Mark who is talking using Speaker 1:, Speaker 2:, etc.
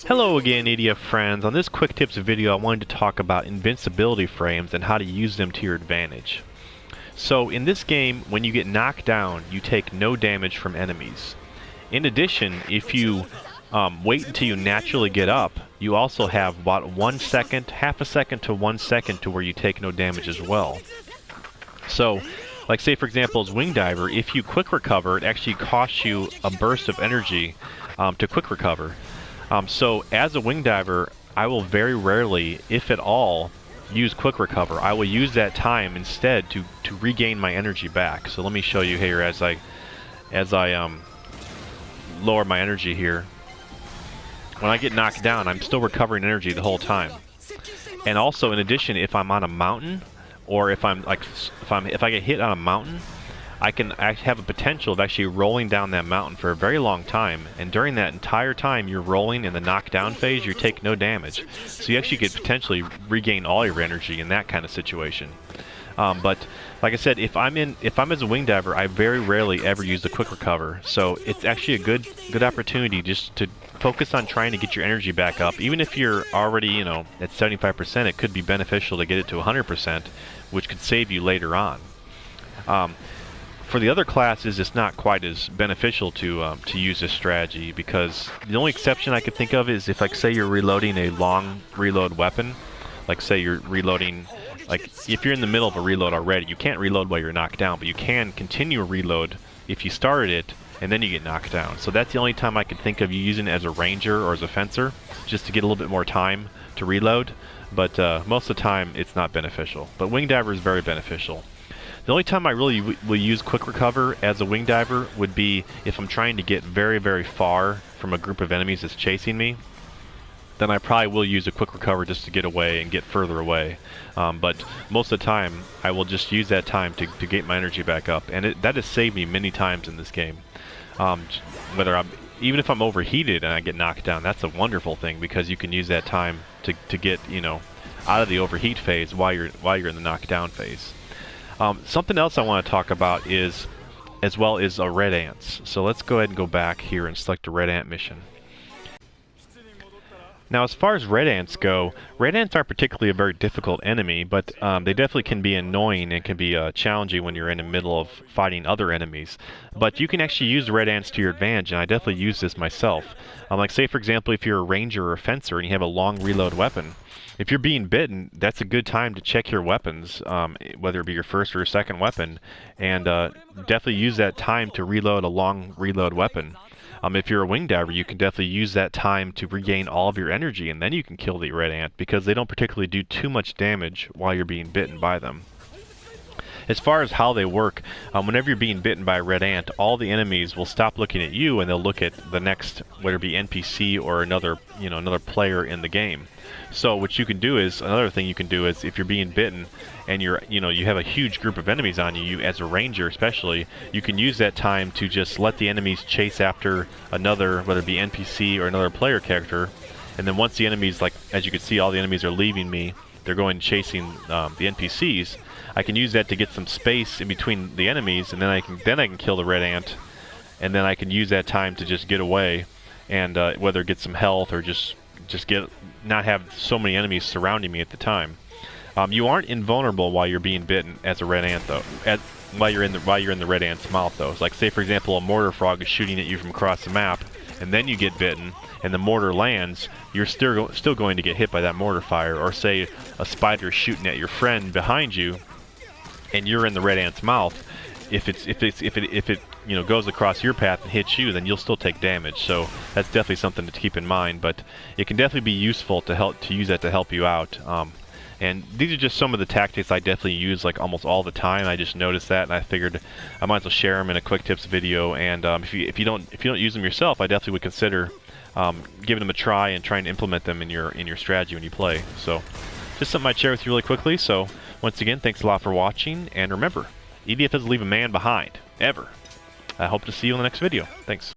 Speaker 1: Hello again, EDF friends. On this quick tips video, I wanted to talk about invincibility frames and how to use them to your advantage. So in this game, when you get knocked down, you take no damage from enemies. In addition, if you wait until you naturally get up, you also have about 1 second, half a second to 1 second to where you take no damage as well. So, like say for example as Wing Diver, if you quick recover, it actually costs you a burst of energy to quick recover. So as a Wing Diver, I will very rarely, if at all, use quick recover. I will use that time instead to regain my energy back. So let me show you here as I lower my energy here. When I get knocked down, I'm still recovering energy the whole time. And also, in addition, if I'm on a mountain, or if I get hit on a mountain, I have a potential of actually rolling down that mountain for a very long time, and during that entire time you're rolling in the knockdown phase, you take no damage. So you actually could potentially regain all your energy in that kind of situation. But like I said, if I'm as a Wing Diver, I very rarely ever use the quick recover. So it's actually a good opportunity just to focus on trying to get your energy back up. Even if you're already, you know, at 75%, it could be beneficial to get it to 100%, which could save you later on. For the other classes, it's not quite as beneficial to use this strategy, because the only exception I could think of is if, like, say you're reloading a long reload weapon. Like, say you're reloading, like, if you're in the middle of a reload already, you can't reload while you're knocked down, but you can continue a reload if you started it and then you get knocked down. So that's the only time I could think of you using it as a ranger or as a fencer, just to get a little bit more time to reload. But most of the time, it's not beneficial. But Wing Diver is very beneficial. The only time I really will use quick recover as a Wing Diver would be if I'm trying to get very, very far from a group of enemies that's chasing me. Then I probably will use a quick recover just to get away and get further away. But most of the time, I will just use that time to get my energy back up. And that has saved me many times in this game. Even if I'm overheated and I get knocked down, that's a wonderful thing, because you can use that time to get, you know, out of the overheat phase while you're in the knockdown phase. Something else I want to talk about is red ants. So let's go ahead and go back here and select a red ant mission. Now, as far as red ants go, red ants aren't particularly a very difficult enemy, but they definitely can be annoying and can be challenging when you're in the middle of fighting other enemies. But you can actually use red ants to your advantage, and I definitely use this myself. Like, say for example, if you're a ranger or a fencer and you have a long reload weapon, if you're being bitten, that's a good time to check your weapons, whether it be your first or your second weapon, and definitely use that time to reload a long reload weapon. If you're a Wing Diver, you can definitely use that time to regain all of your energy, and then you can kill the red ant, because they don't particularly do too much damage while you're being bitten by them. As far as how they work, whenever you're being bitten by a red ant, all the enemies will stop looking at you and they'll look at the next, whether it be NPC or another player in the game. So what you can do is, another thing you can do is, if you're being bitten and you have a huge group of enemies on you, as a ranger especially, you can use that time to just let the enemies chase after another, whether it be NPC or another player character. And then once the enemies, like as you can see, all the enemies are leaving me, they're going chasing the NPCs. I can use that to get some space in between the enemies, and then I can kill the red ant, and then I can use that time to just get away, and whether get some health or just not have so many enemies surrounding me at the time. You aren't invulnerable while you're being bitten as a red ant, though. While you're in the red ant's mouth, though. Like, say for example, a mortar frog is shooting at you from across the map, and then you get bitten, and the mortar lands, you're still going to get hit by that mortar fire. Or say a spider shooting at your friend behind you, and you're in the red ant's mouth. If it goes across your path and hits you, then you'll still take damage. So that's definitely something to keep in mind. But it can definitely be useful to use that to help you out. And these are just some of the tactics I definitely use, like, almost all the time. I just noticed that, and I figured I might as well share them in a quick tips video. And if you don't use them yourself, I definitely would consider giving them a try and trying to implement them in your strategy when you play. So just something I'd share with you really quickly. So once again, thanks a lot for watching, and remember, EDF doesn't leave a man behind, ever. I hope to see you in the next video. Thanks.